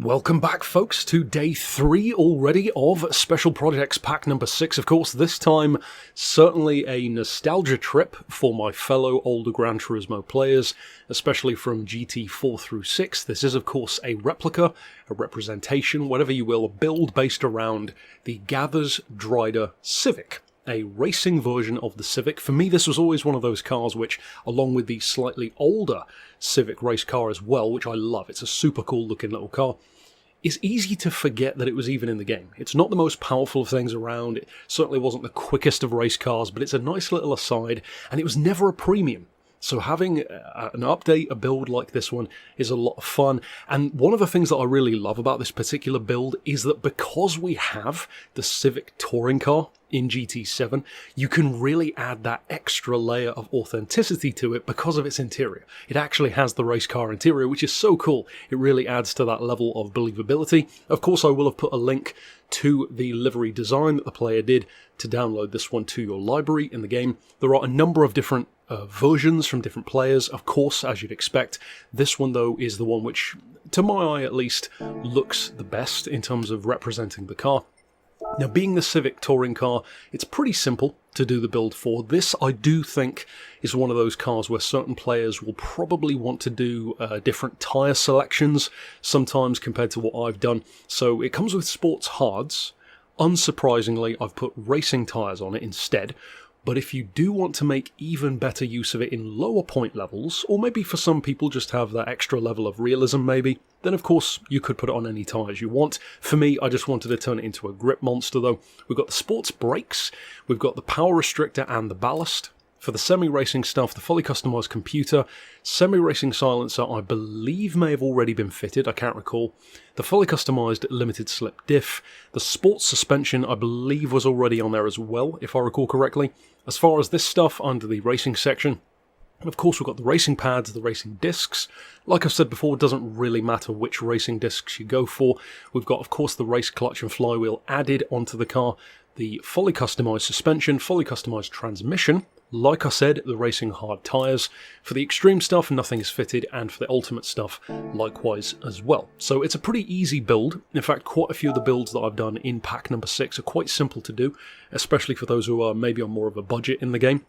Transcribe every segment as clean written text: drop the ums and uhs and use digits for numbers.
Welcome back, folks, to day 3 already of Special Projects Pack number 6. Of course, this time, certainly a nostalgia trip for my fellow older Gran Turismo players, especially from GT4 through 6. This is, of course, a replica, a representation, whatever you will, a build based around the Gathers Drider Civic, a racing version of the Civic. For me, this was always one of those cars which, along with the slightly older Civic race car as well, which I love, it's a super cool looking little car, it's easy to forget that it was even in the game. It's not the most powerful of things around, it certainly wasn't the quickest of race cars, but it's a nice little aside, and it was never a premium. So having an update, a build like this one, is a lot of fun. And one of the things that I really love about this particular build is that because we have the Civic touring car in GT7, you can really add that extra layer of authenticity to it because of its interior. It actually has the race car interior, which is so cool. It really adds to that level of believability. Of course, I will have put a link to the livery design that the player did to download this one to your library in the game. There are a number of different versions from different players, of course, as you'd expect. This one, though, is the one which, to my eye at least, looks the best in terms of representing the car. Now, being the Civic touring car, it's pretty simple to do the build for. This, I do think, is one of those cars where certain players will probably want to do different tyre selections sometimes compared to what I've done. So it comes with sports hards. Unsurprisingly, I've put racing tyres on it instead. But if you do want to make even better use of it in lower point levels, or maybe for some people just have that extra level of realism maybe, then of course you could put it on any tyres you want. For me, I just wanted to turn it into a grip monster though. We've got the sports brakes, we've got the power restrictor and the ballast. For the semi-racing stuff, the fully customised computer, semi-racing silencer I believe may have already been fitted, I can't recall. The fully customised limited slip diff, the sports suspension I believe was already on there as well, if I recall correctly. As far as this stuff under the racing section, of course we've got the racing pads, the racing discs. Like I've said before, it doesn't really matter which racing discs you go for. We've got, of course, the race clutch and flywheel added onto the car, the fully customised suspension, fully customised transmission. Like I said, the racing hard tyres. For the extreme stuff, nothing is fitted, and for the ultimate stuff, likewise as well. So it's a pretty easy build. In fact, quite a few of the builds that I've done in pack number 6 are quite simple to do, especially for those who are maybe on more of a budget in the game.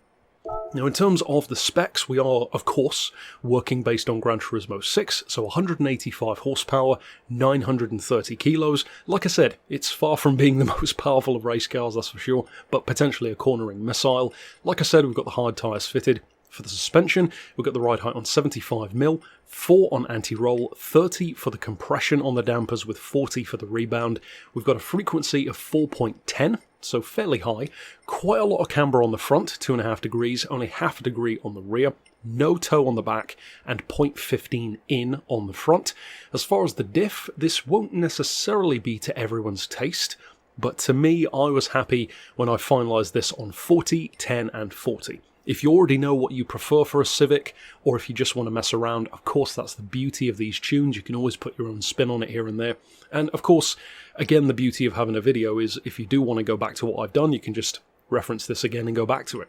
Now, in terms of the specs, we are, of course, working based on Gran Turismo 6, so 185 horsepower, 930 kilos. Like I said, it's far from being the most powerful of race cars, that's for sure, but potentially a cornering missile. Like I said, we've got the hard tyres fitted. For the suspension, we've got the ride height on 75mm, 4 on anti-roll, 30 for the compression on the dampers with 40 for the rebound. We've got a frequency of 4.10, so fairly high. Quite a lot of camber on the front, 2.5 degrees, only half a degree on the rear. No toe on the back, and 0.15 in on the front. As far as the diff, this won't necessarily be to everyone's taste, but to me, I was happy when I finalised this on 40, 10 and 40. If you already know what you prefer for a Civic, or if you just want to mess around, of course that's the beauty of these tunes, you can always put your own spin on it here and there. And of course, again, the beauty of having a video is if you do want to go back to what I've done, you can just reference this again and go back to it.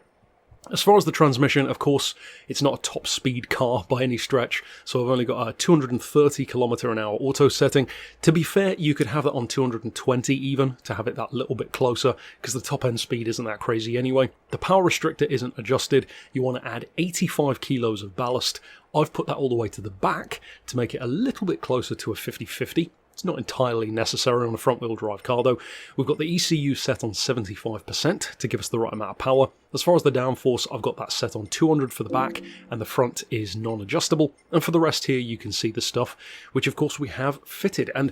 As far as the transmission, of course, it's not a top speed car by any stretch, so I've only got a 230 km/h auto setting. To be fair, you could have it on 220 even, to have it that little bit closer, because the top end speed isn't that crazy anyway. The power restrictor isn't adjusted. You want to add 85 kilos of ballast. I've put that all the way to the back to make it a little bit closer to a 50-50. It's not entirely necessary on a front-wheel drive car though. We've got the ECU set on 75% to give us the right amount of power. As far as the downforce, I've got that set on 200 for the back, and the front is non-adjustable. And for the rest here, you can see the stuff, which of course we have fitted. And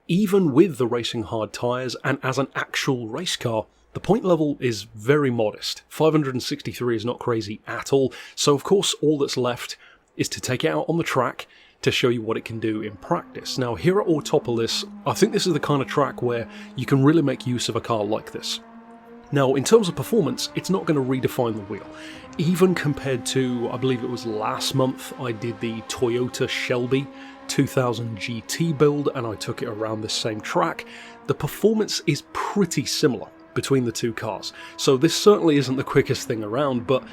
even with the racing hard tyres, and as an actual race car, the point level is very modest. 563 is not crazy at all. So of course, all that's left is to take it out on the track to show you what it can do in practice. Now, here at Automotive, I think this is the kind of track where you can really make use of a car like this. Now, in terms of performance, it's not going to redefine the wheel. Even compared to, I believe it was last month, I did the Toyota Shelby 2000 GT build, and I took it around this same track. The performance is pretty similar between the two cars. So this certainly isn't the quickest thing around, but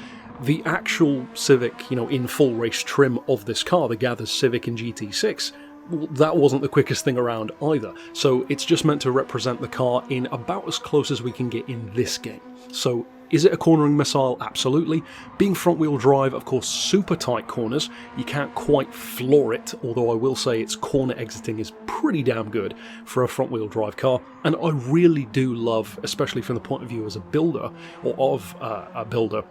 the actual Civic, in full race trim of this car, the Gathers Civic in GT6, well, that wasn't the quickest thing around either. So it's just meant to represent the car in about as close as we can get in this game. So is it a cornering missile? Absolutely. Being front-wheel drive, of course, super tight corners. You can't quite floor it, although I will say its corner exiting is pretty damn good for a front-wheel drive car. And I really do love, especially from the point of view as a builder, or of a builder,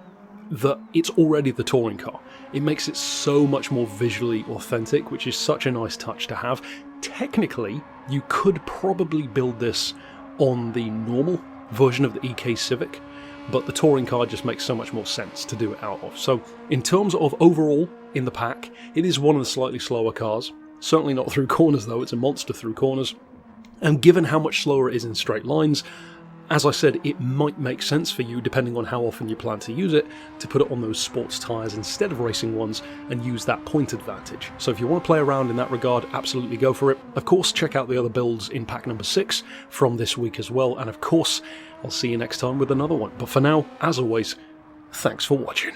that it's already the touring car. It makes it so much more visually authentic, which is such a nice touch to have. Technically, you could probably build this on the normal version of the EK Civic, but the touring car just makes so much more sense to do it out of. So in terms of overall in the pack, it is one of the slightly slower cars. Certainly not through corners though, it's a monster through corners. And given how much slower it is in straight lines, as I said, it might make sense for you, depending on how often you plan to use it, to put it on those sports tyres instead of racing ones and use that point advantage. So if you want to play around in that regard, absolutely go for it. Of course, check out the other builds in pack number 6 from this week as well. And of course, I'll see you next time with another one. But for now, as always, thanks for watching.